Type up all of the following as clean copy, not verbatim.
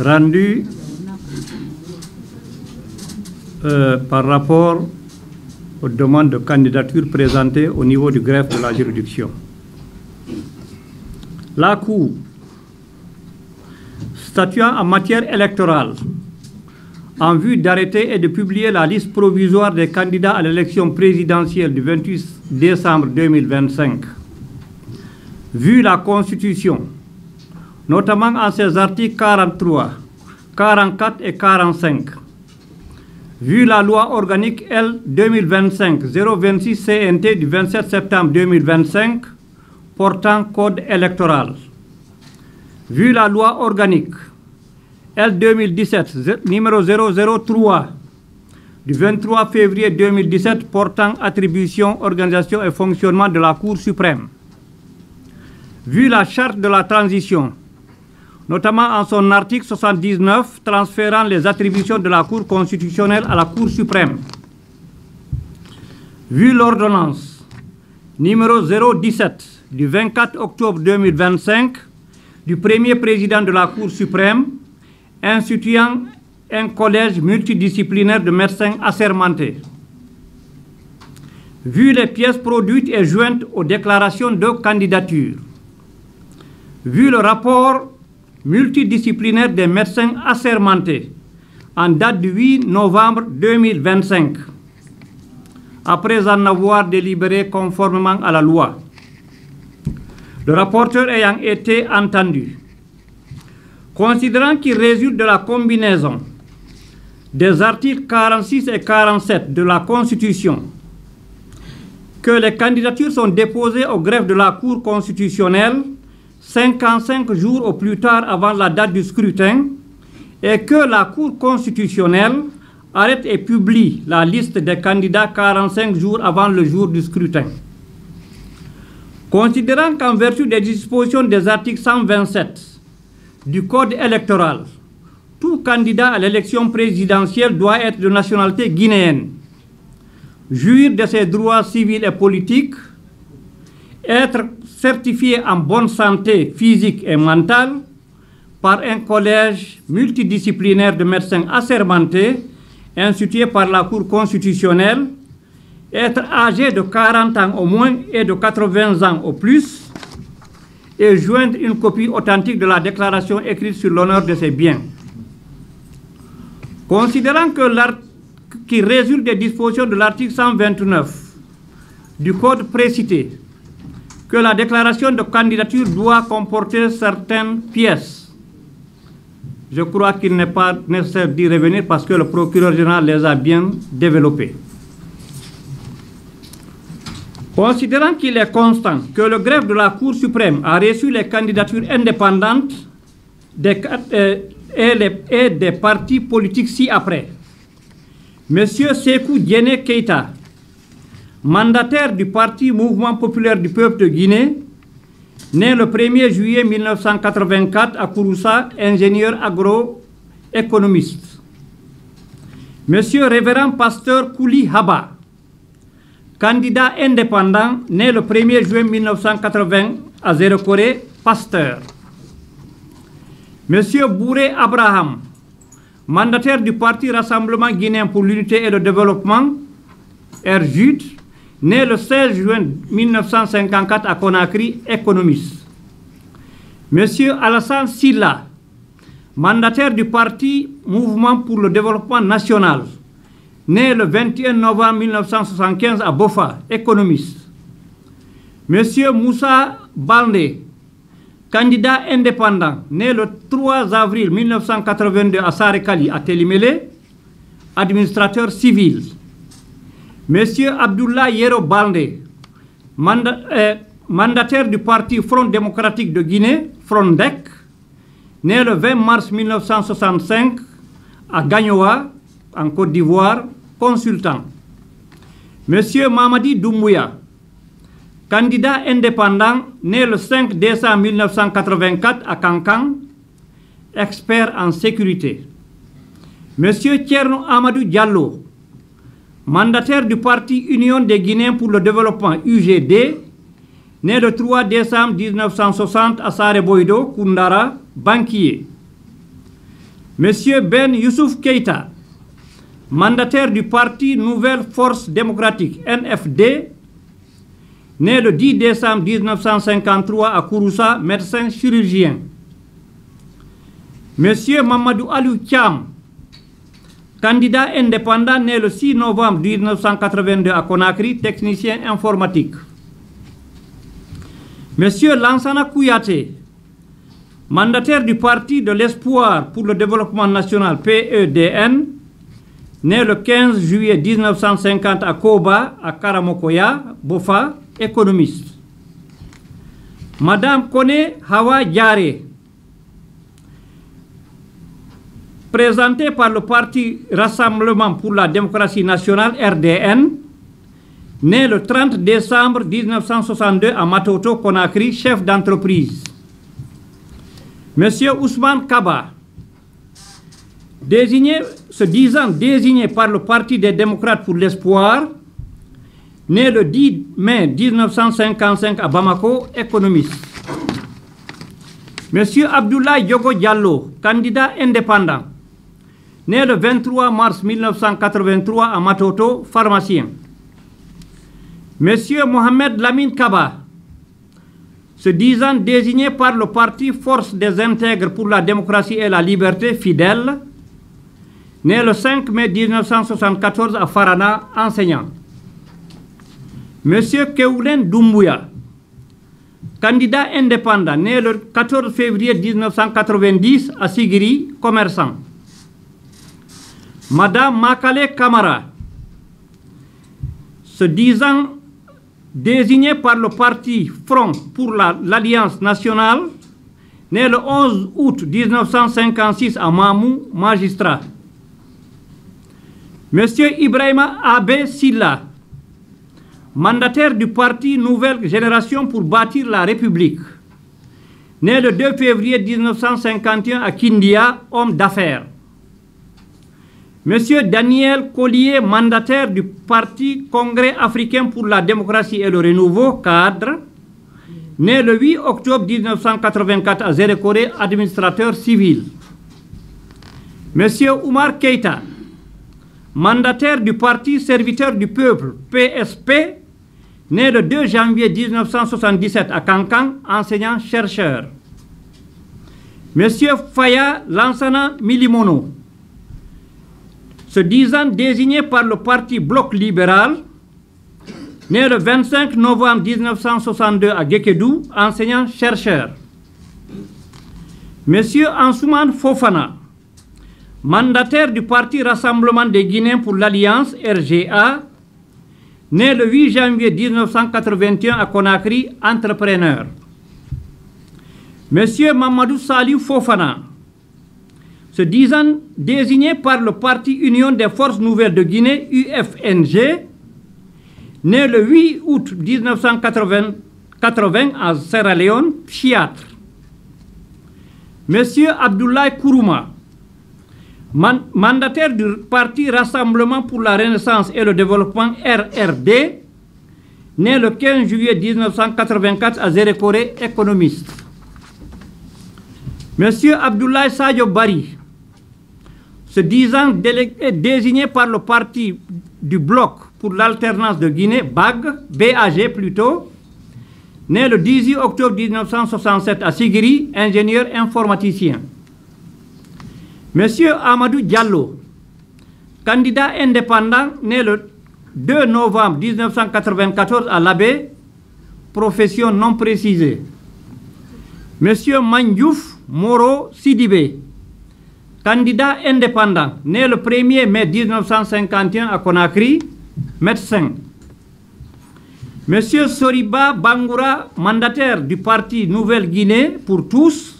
rendu par rapport aux demandes de candidature présentées au niveau du greffe de la juridiction. La Cour, statuant en matière électorale, en vue d'arrêter et de publier la liste provisoire des candidats à l'élection présidentielle du 28 décembre 2025, vu la Constitution, notamment en ses articles 43, 44 et 45, vu la loi organique L 2025-026 CNT du 27 septembre 2025 portant code électoral, vu la loi organique L 2017 numéro 003 du 23 février 2017 portant attribution, organisation et fonctionnement de la Cour suprême, vu la charte de la transition, notamment en son article 79 transférant les attributions de la Cour constitutionnelle à la Cour suprême, vu l'ordonnance numéro 017 du 24 octobre 2025 du premier président de la Cour suprême instituant un collège multidisciplinaire de médecins assermentés, vu les pièces produites et jointes aux déclarations de candidature, vu le rapport multidisciplinaire des médecins assermentés en date du 8 novembre 2025, après en avoir délibéré conformément à la loi, le rapporteur ayant été entendu, considérant qu'il résulte de la combinaison des articles 46 et 47 de la Constitution que les candidatures sont déposées au greffe de la Cour constitutionnelle 55 jours au plus tard avant la date du scrutin et que la Cour constitutionnelle arrête et publie la liste des candidats 45 jours avant le jour du scrutin. Considérant qu'en vertu des dispositions des articles 127 du Code électoral, tout candidat à l'élection présidentielle doit être de nationalité guinéenne, jouir de ses droits civils et politiques, être certifié en bonne santé physique et mentale par un collège multidisciplinaire de médecins assermentés institué par la Cour constitutionnelle, être âgé de 40 ans au moins et de 80 ans au plus, et joindre une copie authentique de la déclaration écrite sur l'honneur de ses biens. Considérant qu'il résulte des dispositions de l'article 129 du Code précité, que la déclaration de candidature doit comporter certaines pièces, je crois qu'il n'est pas nécessaire d'y revenir parce que le procureur général les a bien développées. Considérant qu'il est constant que le greffe de la Cour suprême a reçu les candidatures indépendantes et des partis politiques ci-après, M. Sékou Diéné Keïta, mandataire du Parti Mouvement Populaire du Peuple de Guinée, né le 1er juillet 1984 à Kouroussa, ingénieur agroéconomiste. M. Révérend Pasteur Kouli Haba, candidat indépendant, né le 1er juin 1980 à Zérokoré, Pasteur. M. Bouré Abraham, mandataire du Parti Rassemblement Guinéen pour l'Unité et le Développement, RJUD, né le 16 juin 1954 à Conakry, économiste. M. Alassane Silla, mandataire du Parti Mouvement pour le Développement National, né le 21 novembre 1975 à Bofa, économiste. M. Moussa Baldé, candidat indépendant, né le 3 avril 1982 à Sarekali, à Télimélé, administrateur civil. M. Abdoulaye Yero Baldé, mandataire du Parti Front démocratique de Guinée, FRONDEC, né le 20 mars 1965 à Gagnoa, en Côte d'Ivoire, consultant. M. Mamadi Doumbouya, candidat indépendant, né le 5 décembre 1984 à Kankan, expert en sécurité. M. Thierno Amadou Diallo, mandataire du Parti Union des Guinéens pour le Développement, UGD, né le 3 décembre 1960 à Sare Boido, Koundara, banquier. Monsieur Ben Youssouf Keïta, mandataire du parti Nouvelle Force Démocratique, NFD, né le 10 décembre 1953 à Kouroussa, médecin chirurgien. Monsieur Mamadou Aliou Thiam, candidat indépendant, né le 6 novembre 1982 à Conakry, technicien informatique. Monsieur Lansana Kouyaté, mandataire du Parti de l'Espoir pour le Développement National, PEDN, né le 15 juillet 1950 à Koba, à Karamokoya, Bofa, économiste. Madame Kone Hawa Diaré, présentée par le Parti Rassemblement pour la démocratie nationale, RDN, né le 30 décembre 1962 à Matoto, Conakry, chef d'entreprise. Monsieur Ousmane Kaba, se disant désigné par le Parti des démocrates pour l'espoir, né le 10 mai 1955 à Bamako, économiste. Monsieur Abdoulaye Diogo Diallo, candidat indépendant, né le 23 mars 1983 à Matoto, pharmacien. Monsieur Mohamed Lamine Kaba, se disant désigné par le parti Force des Intègres pour la démocratie et la liberté, fidèle, né le 5 mai 1974 à Farana, enseignant. Monsieur Keulen Doumbouya, candidat indépendant, né le 14 février 1990 à Sigiri, commerçant. Madame Makale Kamara, se disant désignée par le parti Front pour l'Alliance nationale, né le 11 août 1956 à Mamou, magistrat. Monsieur Ibrahima Abe Silla, mandataire du parti Nouvelle Génération pour bâtir la République, né le 2 février 1951 à Kindia, homme d'affaires. Monsieur Daniel Collier, mandataire du Parti Congrès africain pour la démocratie et le renouveau, cadre, né le 8 octobre 1984 à Zérékoré, administrateur civil. Monsieur Oumar Keïta, mandataire du Parti Serviteur du Peuple, PSP, né le 2 janvier 1977 à Kankan, enseignant-chercheur. Monsieur Faya Lansana Milimono, se disant désigné par le parti Bloc libéral, né le 25 novembre 1962 à Gekedou, enseignant-chercheur. Monsieur Ansouman Fofana, mandataire du parti Rassemblement des Guinéens pour l'Alliance, RGA, né le 8 janvier 1981 à Conakry, entrepreneur. Monsieur Mamadou Saliou Fofana, se disant désigné par le parti Union des Forces Nouvelles de Guinée, UFNG, né le 8 août 1980 à Sierra Leone, psychiatre. Monsieur Abdoulaye Kourouma, mandataire du parti Rassemblement pour la Renaissance et le Développement, RRD, né le 15 juillet 1984 à Zérékoré, économiste. Monsieur Abdoulaye Sadio Bari, se disant désigné par le parti du Bloc pour l'alternance de Guinée, BAG plutôt, né le 18 octobre 1967 à Sigiri, ingénieur informaticien. Monsieur Amadou Diallo, candidat indépendant, né le 2 novembre 1994 à l'Abbé, profession non précisée. Monsieur Mandiouf Moro Sidibé, candidat indépendant, né le 1er mai 1951 à Conakry, médecin. Monsieur Soriba Bangoura, mandataire du parti Nouvelle Guinée pour tous,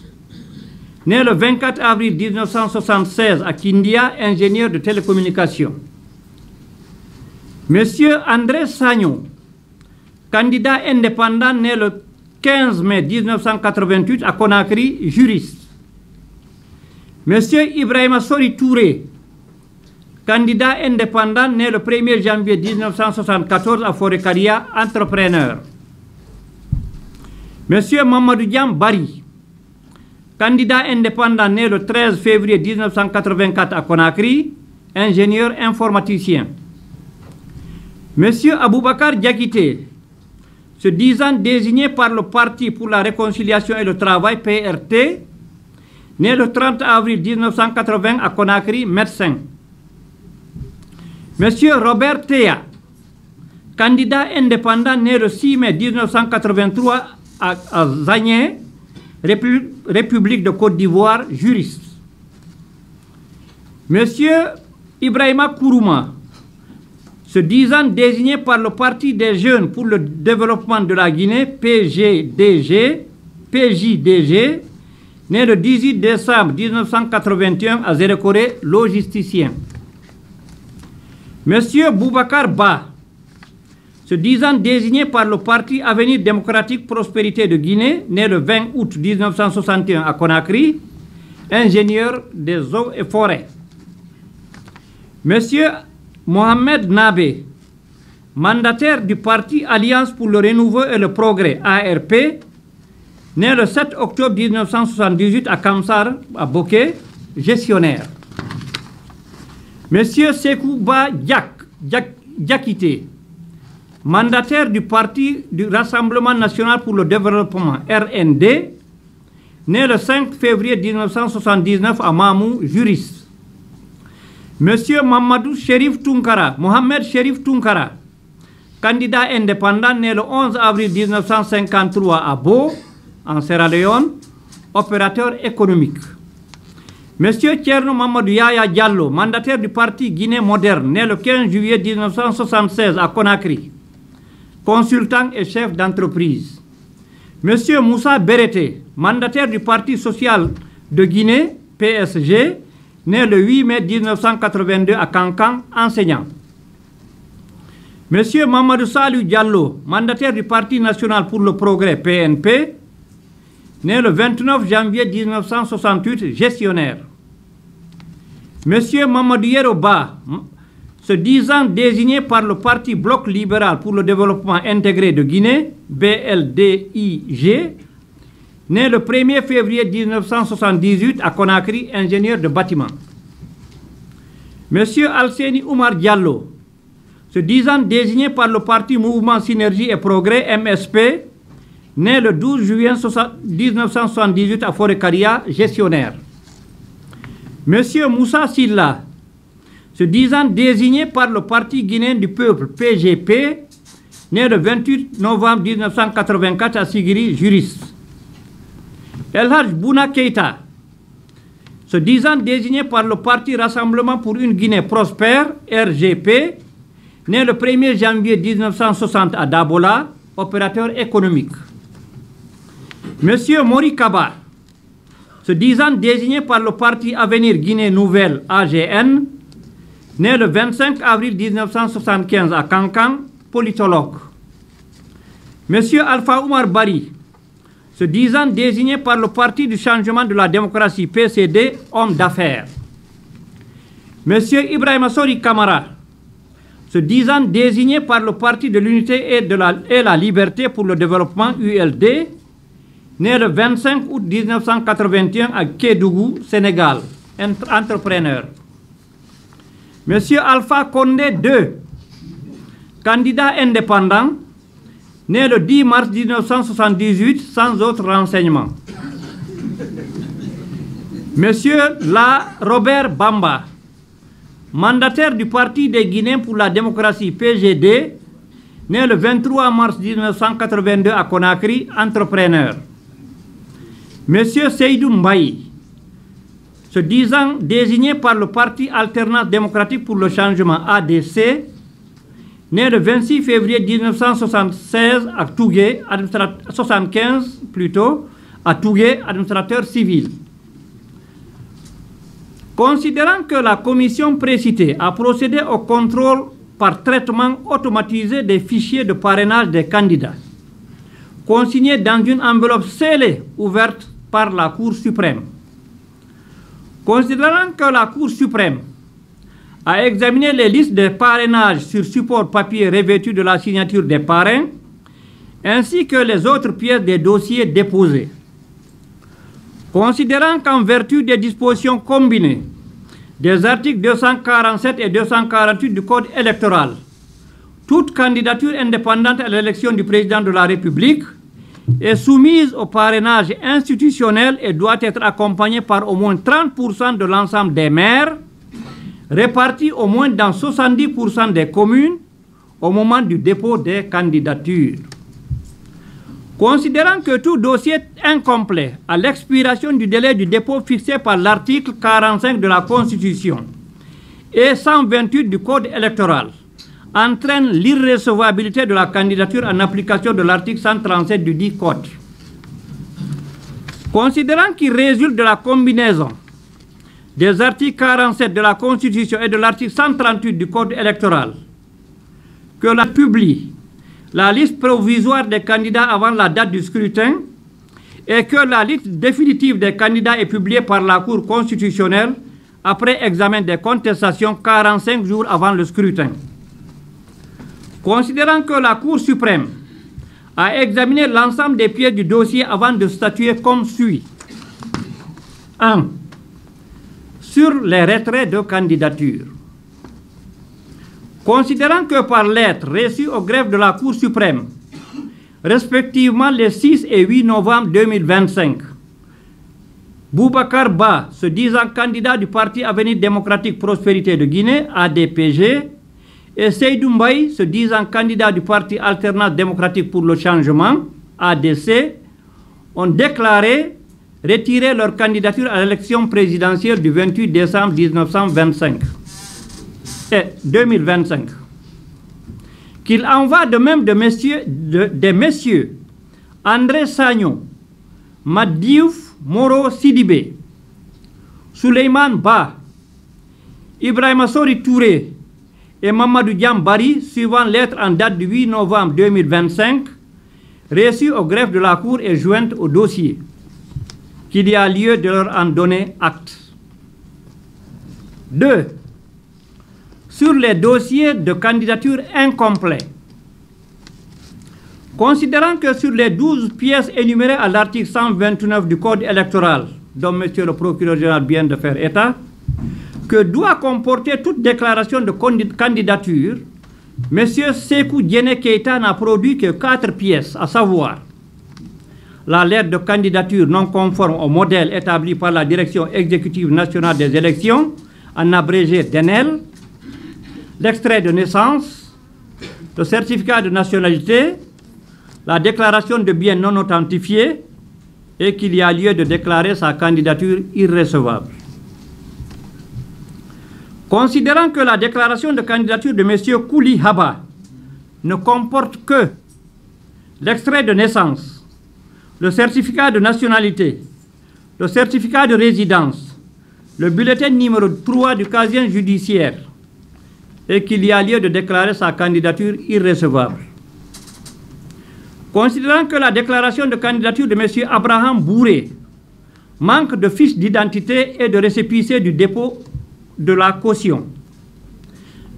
né le 24 avril 1976 à Kindia, ingénieur de télécommunications. Monsieur André Sagnon, candidat indépendant, né le 15 mai 1988 à Conakry, juriste. Monsieur Ibrahima Sori Touré, candidat indépendant, né le 1er janvier 1974 à Forêt-Caria, entrepreneur. Monsieur Mamadou Diam Bari, candidat indépendant né le 13 février 1984 à Conakry, ingénieur informaticien. Monsieur Aboubakar Diakité, se disant désigné par le Parti pour la réconciliation et le travail, PRT, né le 30 avril 1980 à Conakry, médecin. Monsieur Robert Théa, candidat indépendant né le 6 mai 1983 à Zagné, République de Côte d'Ivoire, juriste. Monsieur Ibrahima Kourouma, se disant désigné par le Parti des Jeunes pour le développement de la Guinée, PJDG, né le 18 décembre 1981 à Zérékoré, logisticien. Monsieur Boubacar Ba, se disant désigné par le Parti Avenir démocratique prospérité de Guinée, né le 20 août 1961 à Conakry, ingénieur des eaux et forêts. Monsieur Mohamed Nabé, mandataire du Parti Alliance pour le renouveau et le progrès, ARP, né le 7 octobre 1978 à Kamsar, à Boké, gestionnaire. Monsieur Sekouba Diakité, mandataire du Parti du Rassemblement national pour le développement, RND, né le 5 février 1979 à Mamou, juriste. Monsieur Mamadou Chérif Tounkara, Mohamed Chérif Tounkara, candidat indépendant né le 11 avril 1953 à Bo, en Sierra Leone, opérateur économique. Monsieur Thierno Mamadou Yaya Diallo, mandataire du Parti Guinée moderne, né le 15 juillet 1976 à Conakry, consultant et chef d'entreprise. Monsieur Moussa Berete, mandataire du Parti social de Guinée, PSG, né le 8 mai 1982 à Kankan, enseignant. Monsieur Mamadou Salou Diallo, mandataire du Parti national pour le progrès, PNP, né le 29 janvier 1968, gestionnaire. Monsieur Mamadou Yeroba, se disant désigné par le Parti Bloc libéral pour le développement intégré de Guinée, BLDIG, né le 1er février 1978 à Conakry, ingénieur de bâtiment. Monsieur Alseni Oumar Diallo, se disant désigné par le Parti Mouvement Synergie et Progrès, MSP, né le 12 juillet 1978 à Forêt-Caria, gestionnaire. Monsieur Moussa Silla, se disant désigné par le Parti guinéen du peuple, PGP, né le 28 novembre 1984 à Sigiri, juriste. El Hadj Bouna Keïta, se disant désigné par le Parti Rassemblement pour une Guinée prospère, RGP, né le 1er janvier 1960 à Dabola, opérateur économique. Monsieur Mori Kaba, se disant désigné par le Parti Avenir Guinée Nouvelle, AGN, né le 25 avril 1975 à Kankan, politologue. Monsieur Alpha Oumar Bari, se disant désigné par le Parti du changement de la démocratie, PCD, homme d'affaires. Monsieur Ibrahima Sori Kamara, se disant désigné par le Parti de l'unité et la liberté pour le développement, ULD, né le 25 août 1981 à Kédougou, Sénégal, entrepreneur. Monsieur Alpha Condé II, candidat indépendant, né le 10 mars 1978, sans autre renseignement. Monsieur Robert Bamba, mandataire du Parti des Guinéens pour la démocratie, PGD, né le 23 mars 1982 à Conakry, entrepreneur. Monsieur Seydou Mbaye, se disant désigné par le Parti Alternance démocratique pour le changement, ADC, né le 26 février 1976 à Tougué, 75 plutôt, à Tougué, administrateur civil. Considérant que la commission précitée a procédé au contrôle par traitement automatisé des fichiers de parrainage des candidats, consignés dans une enveloppe scellée ouverte par la Cour suprême. Considérant que la Cour suprême a examiné les listes de parrainage sur support papier revêtu de la signature des parrains, ainsi que les autres pièces des dossiers déposés. Considérant qu'en vertu des dispositions combinées des articles 247 et 248 du Code électoral, toute candidature indépendante à l'élection du président de la République est soumise au parrainage institutionnel et doit être accompagnée par au moins 30% de l'ensemble des maires, répartis au moins dans 70% des communes au moment du dépôt des candidatures. Considérant que tout dossier incomplet à l'expiration du délai du dépôt fixé par l'article 45 de la Constitution et 128 du Code électoral entraîne l'irrecevabilité de la candidature en application de l'article 137 du dit Code. Considérant qu'il résulte de la combinaison des articles 47 de la Constitution et de l'article 138 du Code électoral que la publie la liste provisoire des candidats avant la date du scrutin et que la liste définitive des candidats est publiée par la Cour constitutionnelle après examen des contestations 45 jours avant le scrutin. Considérant que la Cour suprême a examiné l'ensemble des pièces du dossier avant de statuer comme suit. 1. Sur les retraits de candidature. Considérant que par lettre reçue au greffe de la Cour suprême, respectivement les 6 et 8 novembre 2025, Boubacar Ba, se disant candidat du Parti Avenir démocratique prospérité de Guinée, ADPG, et Seydou Mbaye, se disant candidat du Parti Alternance démocratique pour le changement, ADC, ont déclaré retirer leur candidature à l'élection présidentielle du 28 décembre 2025. Qu'il en va de même des messieurs André Sagnon, Madiouf Moro Sidibé, Souleymane Ba, Ibrahima Sori Touré et Mamadou Diambari, suivant lettre en date du 8 novembre 2025, reçue au greffe de la Cour et jointe au dossier, qu'il y a lieu de leur en donner acte. 2. Sur les dossiers de candidature incomplets. Considérant que sur les 12 pièces énumérées à l'article 129 du Code électoral, dont M. le procureur général vient de faire état, que doit comporter toute déclaration de candidature, M. Sékou Diéné Keïta n'a produit que 4 pièces, à savoir la lettre de candidature non conforme au modèle établi par la Direction exécutive nationale des élections, en abrégé DENEL, l'extrait de naissance, le certificat de nationalité, la déclaration de biens non authentifiés et qu'il y a lieu de déclarer sa candidature irrecevable. Considérant que la déclaration de candidature de M. Kouli Haba ne comporte que l'extrait de naissance, le certificat de nationalité, le certificat de résidence, le bulletin numéro 3 du casier judiciaire, et qu'il y a lieu de déclarer sa candidature irrecevable. Considérant que la déclaration de candidature de M. Abraham Bouré manque de fiche d'identité et de récépissé du dépôt de la caution,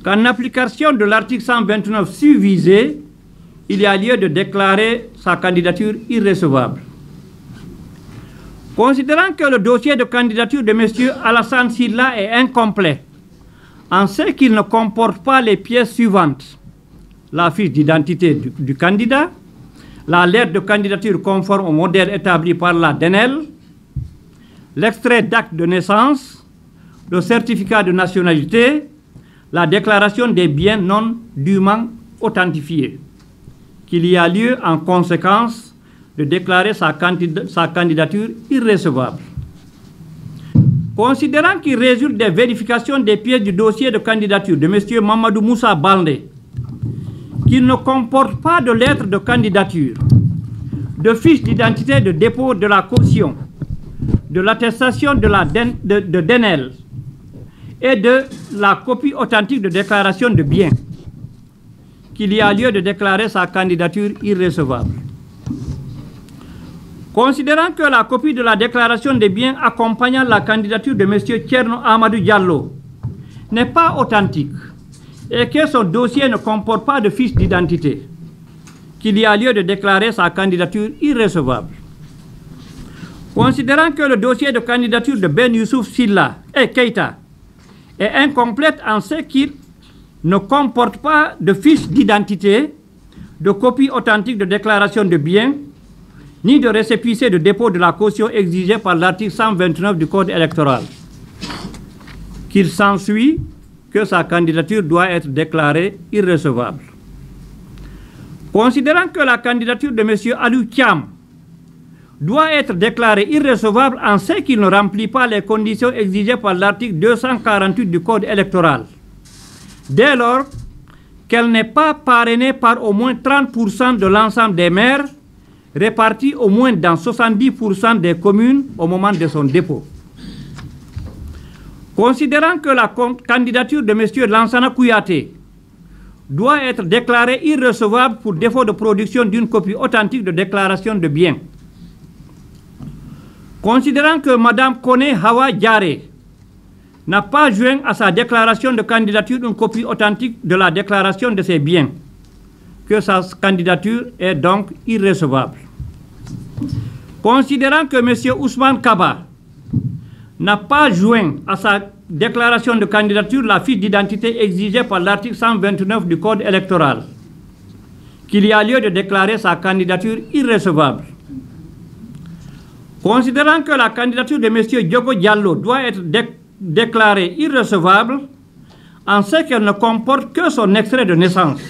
qu'en application de l'article 129 susvisé, il y a lieu de déclarer sa candidature irrecevable. Considérant que le dossier de candidature de M. Alassane Sylla est incomplet, en ce qu'il ne comporte pas les pièces suivantes: la fiche d'identité du candidat, la lettre de candidature conforme au modèle établi par la DENEL, l'extrait d'acte de naissance, le certificat de nationalité, la déclaration des biens non dûment authentifiés, qu'il y a lieu en conséquence de déclarer sa candidature irrecevable. Considérant qu'il résulte des vérifications des pièces du dossier de candidature de M. Mamadou Moussa Baldé, qu'il ne comporte pas de lettre de candidature, de fiche d'identité de dépôt de la caution, de l'attestation de DENEL et de la copie authentique de déclaration de biens, qu'il y a lieu de déclarer sa candidature irrecevable. Considérant que la copie de la déclaration des biens accompagnant la candidature de M. Thierno Amadou Diallo n'est pas authentique et que son dossier ne comporte pas de fiche d'identité, qu'il y a lieu de déclarer sa candidature irrecevable. Considérant que le dossier de candidature de Ben Youssouf Silla et Keïta est incomplète en ce qu'il ne comporte pas de fiche d'identité, de copie authentique de déclaration de biens, ni de récépissé de dépôt de la caution exigée par l'article 129 du Code électoral, qu'il s'ensuit que sa candidature doit être déclarée irrecevable. Considérant que la candidature de M. Aliou Thiam doit être déclarée irrecevable en ce qu'il ne remplit pas les conditions exigées par l'article 248 du Code électoral, dès lors qu'elle n'est pas parrainée par au moins 30% de l'ensemble des maires, répartis au moins dans 70% des communes au moment de son dépôt. Considérant que la candidature de M. Lansana Kouyaté doit être déclarée irrecevable pour défaut de production d'une copie authentique de déclaration de biens. Considérant que Mme Kone Hawa Diaré n'a pas joint à sa déclaration de candidature une copie authentique de la déclaration de ses biens, que sa candidature est donc irrecevable. Considérant que M. Ousmane Kaba n'a pas joint à sa déclaration de candidature la fiche d'identité exigée par l'article 129 du Code électoral, qu'il y a lieu de déclarer sa candidature irrecevable. Considérant que la candidature de M. Diogo Diallo doit être déclarée irrecevable en ce qu'elle ne comporte que son extrait de naissance.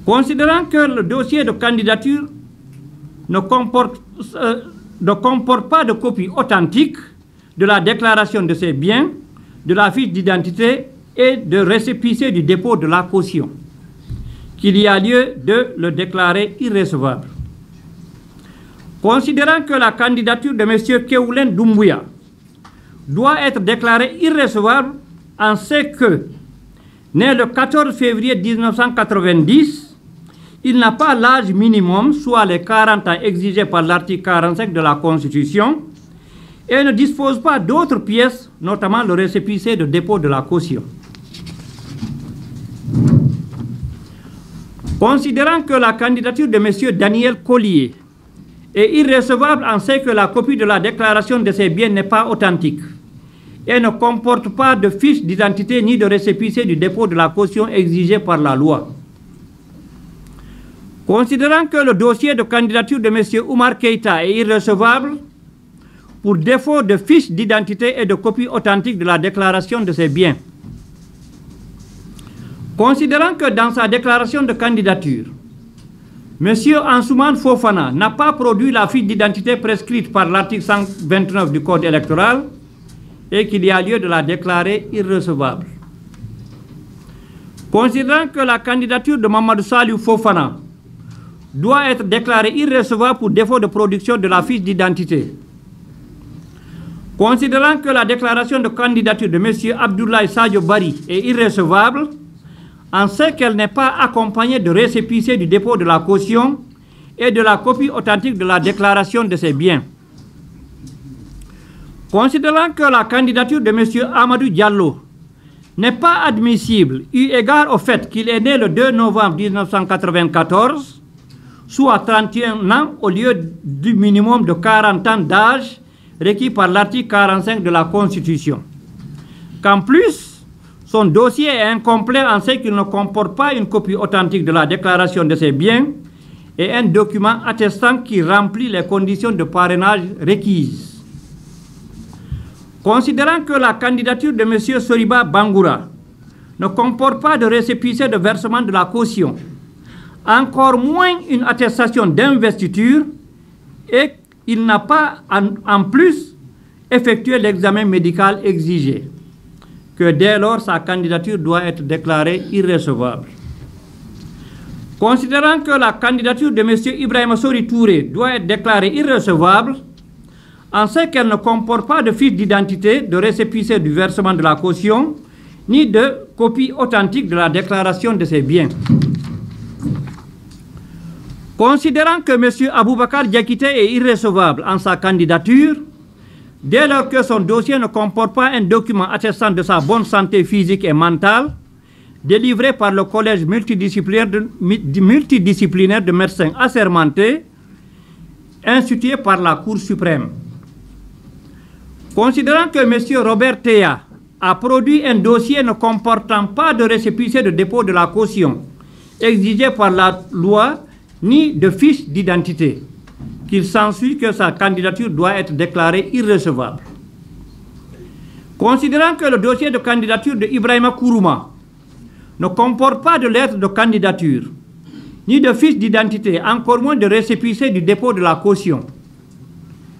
Considérant que le dossier de candidature ne comporte pas de copie authentique de la déclaration de ses biens, de la fiche d'identité et de récépissé du dépôt de la caution, qu'il y a lieu de le déclarer irrecevable. Considérant que la candidature de M. Kewoulen Doumbouya doit être déclarée irrecevable en ce que, né le 14 février 1990, il n'a pas l'âge minimum, soit les 40 ans exigés par l'article 45 de la Constitution, et ne dispose pas d'autres pièces, notamment le récépissé de dépôt de la caution. Considérant que la candidature de M. Daniel Collier est irrecevable en ce que la copie de la déclaration de ses biens n'est pas authentique et ne comporte pas de fiche d'identité ni de récépissé du dépôt de la caution exigé par la loi. Considérant que le dossier de candidature de M. Oumar Keïta est irrecevable pour défaut de fiche d'identité et de copie authentique de la déclaration de ses biens. Considérant que dans sa déclaration de candidature, M. Ansoumane Fofana n'a pas produit la fiche d'identité prescrite par l'article 129 du Code électoral et qu'il y a lieu de la déclarer irrecevable. Considérant que la candidature de Mamadou Saliou Fofana doit être déclarée irrecevable pour défaut de production de la fiche d'identité. Considérant que la déclaration de candidature de M. Abdoulaye Sadio Bari est irrecevable, en ce qu'elle n'est pas accompagnée de récépissé du dépôt de la caution et de la copie authentique de la déclaration de ses biens. Considérant que la candidature de M. Amadou Diallo n'est pas admissible, eu égard au fait qu'il est né le 2 novembre 1994, soit 31 ans au lieu du minimum de 40 ans d'âge requis par l'article 45 de la Constitution. Qu'en plus, son dossier est incomplet en ce qu'il ne comporte pas une copie authentique de la déclaration de ses biens et un document attestant qu'il remplit les conditions de parrainage requises. Considérant que la candidature de M. Soriba Bangoura ne comporte pas de récépissé de versement de la caution, encore moins une attestation d'investiture, et il n'a pas en plus effectué l'examen médical exigé, que dès lors sa candidature doit être déclarée irrecevable. Considérant que la candidature de M. Ibrahima Sori Touré doit être déclarée irrecevable, en ce qu'elle ne comporte pas de fiche d'identité, de récépissé du versement de la caution, ni de copie authentique de la déclaration de ses biens. Considérant que M. Aboubakar Diakité est irrecevable en sa candidature, dès lors que son dossier ne comporte pas un document attestant de sa bonne santé physique et mentale, délivré par le collège multidisciplinaire de médecins assermentés, institué par la Cour suprême. Considérant que M. Robert Théa a produit un dossier ne comportant pas de récépissé de dépôt de la caution exigé par la loi ni de fiche d'identité, qu'il s'ensuit que sa candidature doit être déclarée irrecevable. Considérant que le dossier de candidature de Ibrahima Kourouma ne comporte pas de lettre de candidature, ni de fiche d'identité, encore moins de récépissé du dépôt de la caution,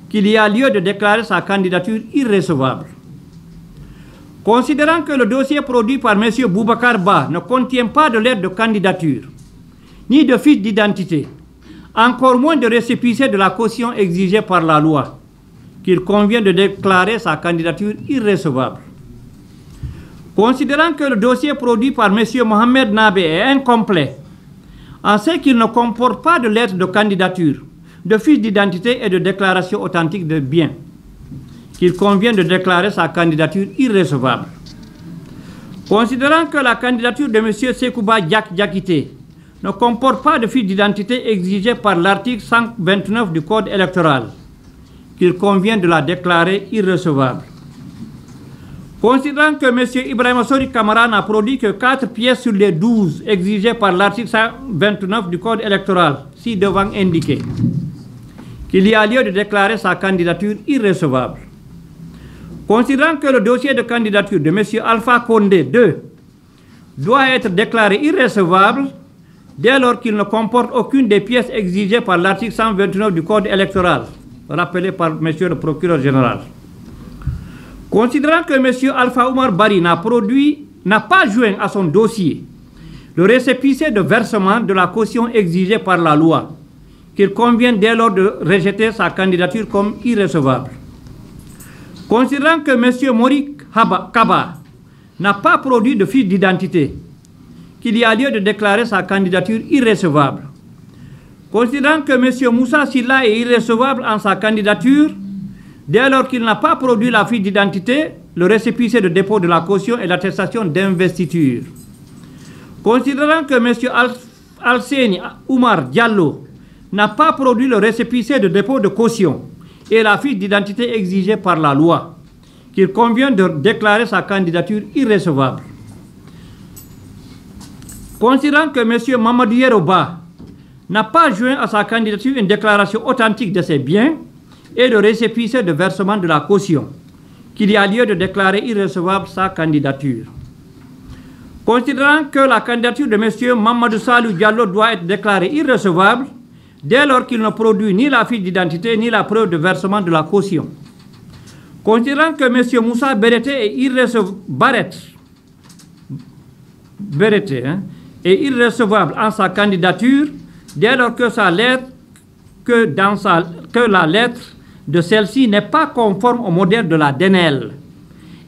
qu'il y a lieu de déclarer sa candidature irrecevable. Considérant que le dossier produit par M. Boubacar Ba ne contient pas de lettre de candidature, ni de fiche d'identité, encore moins de récépissé de la caution exigée par la loi, qu'il convient de déclarer sa candidature irrecevable. Considérant que le dossier produit par M. Mohamed Nabé est incomplet, en ce qu'il ne comporte pas de lettre de candidature, de fiche d'identité et de déclaration authentique de biens, qu'il convient de déclarer sa candidature irrecevable. Considérant que la candidature de M. Sekouba Diakité ne comporte pas de fiche d'identité exigée par l'article 129 du Code électoral, qu'il convient de la déclarer irrecevable. Considérant que M. Ibrahima Sori Kamara n'a produit que 4 pièces sur les 12 exigées par l'article 129 du Code électoral, ci-devant indiqué, qu'il y a lieu de déclarer sa candidature irrecevable. Considérant que le dossier de candidature de M. Alpha Condé II doit être déclaré irrecevable dès lors qu'il ne comporte aucune des pièces exigées par l'article 129 du Code électoral, rappelé par M. le procureur général. Considérant que M. Alpha Oumar Bari n'a pas joint à son dossier le récépissé de versement de la caution exigée par la loi, qu'il convient dès lors de rejeter sa candidature comme irrecevable. Considérant que M. Mori Kaba n'a pas produit de fiche d'identité, qu'il y a lieu de déclarer sa candidature irrecevable. Considérant que M. Moussa Silla est irrecevable en sa candidature, dès lors qu'il n'a pas produit la fiche d'identité, le récépissé de dépôt de la caution et l'attestation d'investiture. Considérant que M. Alseni Oumar Diallo n'a pas produit le récépissé de dépôt de caution et la fiche d'identité exigée par la loi, qu'il convient de déclarer sa candidature irrecevable. Considérant que M. Mamadou Yeroba n'a pas joint à sa candidature une déclaration authentique de ses biens et le récépissé de versement de la caution, qu'il y a lieu de déclarer irrecevable sa candidature. Considérant que la candidature de M. Mamadou Salou Diallo doit être déclarée irrecevable dès lors qu'il ne produit ni la fiche d'identité ni la preuve de versement de la caution. Considérant que M. Moussa Berete est irrecevable en sa candidature dès lors que la lettre de celle-ci n'est pas conforme au modèle de la DNEL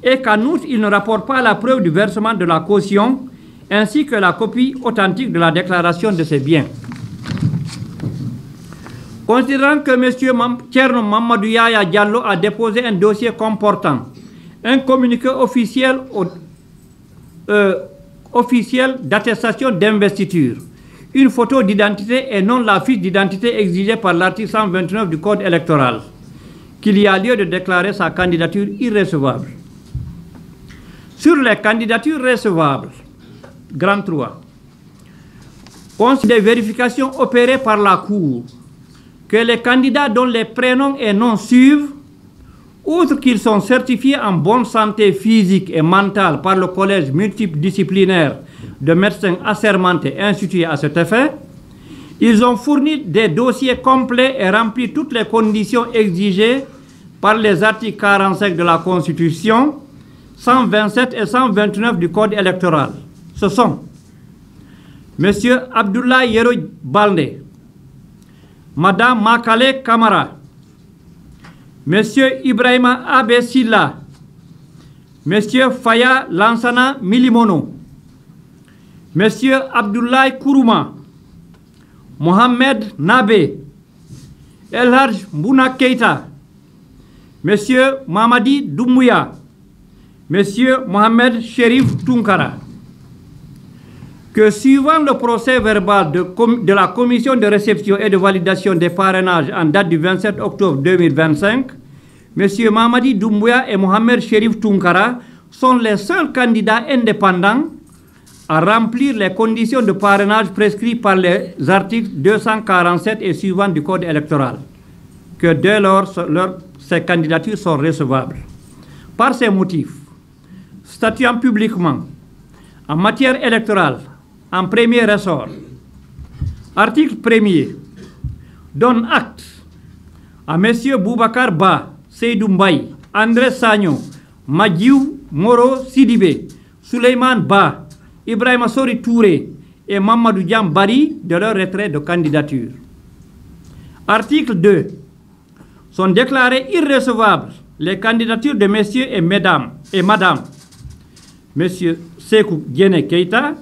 et qu'en outre, il ne rapporte pas la preuve du versement de la caution ainsi que la copie authentique de la déclaration de ses biens. Considérant que M. Thierno Mamadou Yaya Diallo a déposé un dossier comportant un communiqué officiel d'attestation d'investiture, une photo d'identité et non la fiche d'identité exigée par l'article 129 du Code électoral, qu'il y a lieu de déclarer sa candidature irrecevable. Sur les candidatures recevables, grand 3, considère des vérifications opérées par la Cour que les candidats dont les prénoms et noms suivent, outre qu'ils sont certifiés en bonne santé physique et mentale par le collège multidisciplinaire de médecins assermentés institué à cet effet, ils ont fourni des dossiers complets et rempli toutes les conditions exigées par les articles 45 de la Constitution, 127 et 129 du Code électoral. Ce sont M. Abdoulaye Yero Baldé, Mme Makale Kamara, M. Ibrahima Abe Silla, M. Faya Lansana Milimono, M. Abdoulaye Kourouma, Mohamed Nabé, El Hadj Mbouna Keita, M. Mamadi Doumbouya, M. Mohamed Cherif Tunkara. que suivant le procès verbal de la commission de réception et de validation des parrainages en date du 27 octobre 2025, M. Mamadi Doumbouya et Mohamed Chérif Tounkara sont les seuls candidats indépendants à remplir les conditions de parrainage prescrites par les articles 247 et suivants du Code électoral, que dès lors ces candidatures sont recevables. Par ces motifs, statuant publiquement en matière électorale, en premier ressort, article 1er, donne acte à M. Boubacar Ba, Seydou Mbaye, André Sagno, Madjiou Moro Sidibé, Souleymane Ba, Ibrahima Sori Touré et Mamadou Diam Bari de leur retrait de candidature. Article 2. Sont déclarées irrecevables les candidatures de messieurs et madame Monsieur Sékou Diéné Keïta,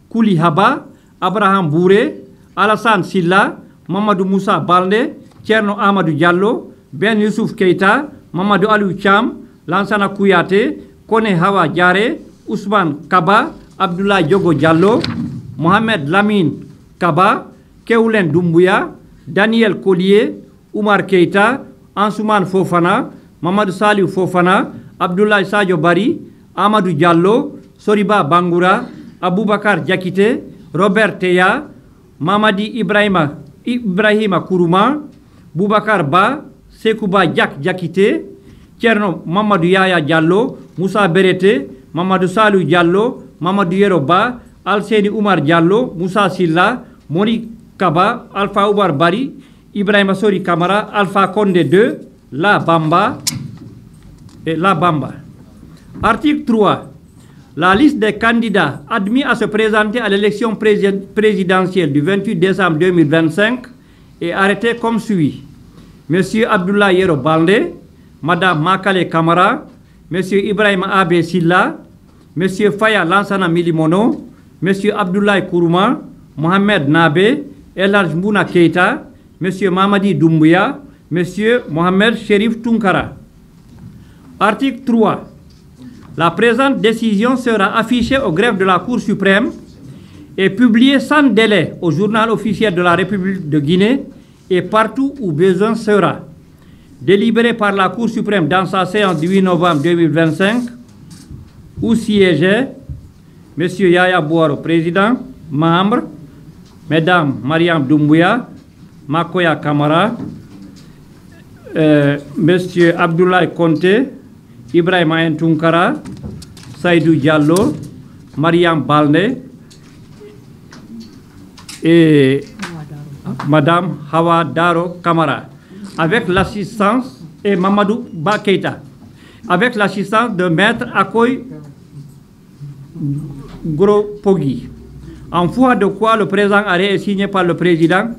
Kouli Haba, Abraham Bouré, Alassane Silla, Mamadou Moussa Balde, Tcherno Amadou Diallo, Ben Youssouf Keïta, Mamadou Aliou Cham, Lansana Kouyaté, Kone Hawa Diaré, Ousmane Kaba, Abdoulaye Diogo Diallo, Mohamed Lamine Kaba, Keulen Doumbouya, Daniel Collier, Oumar Keïta, Ansouman Fofana, Mamadou Saliou Fofana, Abdoulaye Sadio Bari, Amadou Diallo, Soriba Bangoura, Aboubakar Diakité, Robert Teya, Mamadi Ibrahima Kourouma, Boubacar Ba, Sekouba Diakité, Tcherno Mamadou Yaya Diallo, Moussa Berete, Mamadou Salou Diallo, Mamadou Yeroba, Alseni Oumar Diallo, Moussa Silla, Moni Kaba, Alpha Oubar Bari, Ibrahima Sori Kamara, Alpha Condé 2, La Bamba et La Bamba. Article 3. La liste des candidats admis à se présenter à l'élection présidentielle du 28 décembre 2025 est arrêtée comme suit. M. Abdoulaye Yero Balde, Mme Makale Kamara, M. Ibrahima Abe Silla, M. Faya Lansana Milimono, M. Abdoulaye Kourouma, Mohamed Nabe, Elhadj Mbouna Keïta, M. Mamadi Doumbouya, M. Mohamed Chérif Tounkara. Article 3. La présente décision sera affichée au greffe de la Cour suprême et publiée sans délai au journal officiel de la République de Guinée et partout où besoin sera. Délibérée par la Cour suprême dans sa séance du 8 novembre 2025, où siégeaient M. Yaya Bouaro, président, membre, Mme Mariam Doumbouya, Makoya Kamara, M. Abdoulaye Konté, Ibrahima Tounkara, Saïdou Diallo, Mariam Balde et Mme Hawa Daro Kamara, avec l'assistance, et Mamadou Ba Keïta, avec l'assistance de Maître Akoy Gropogui. En foi de quoi le présent arrêt est signé par le président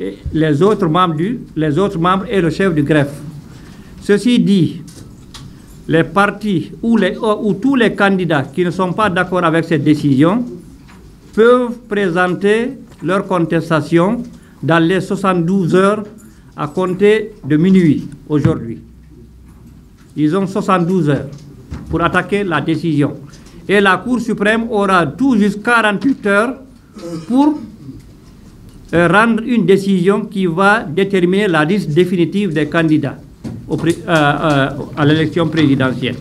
et les autres membres et le chef du greffe. Ceci dit, les partis ou tous les candidats qui ne sont pas d'accord avec cette décision peuvent présenter leur contestation dans les 72 heures à compter de minuit aujourd'hui. Ils ont 72 heures pour attaquer la décision. Et la Cour suprême aura tout jusqu'à 48 heures pour rendre une décision qui va déterminer la liste définitive des candidats à l'élection présidentielle.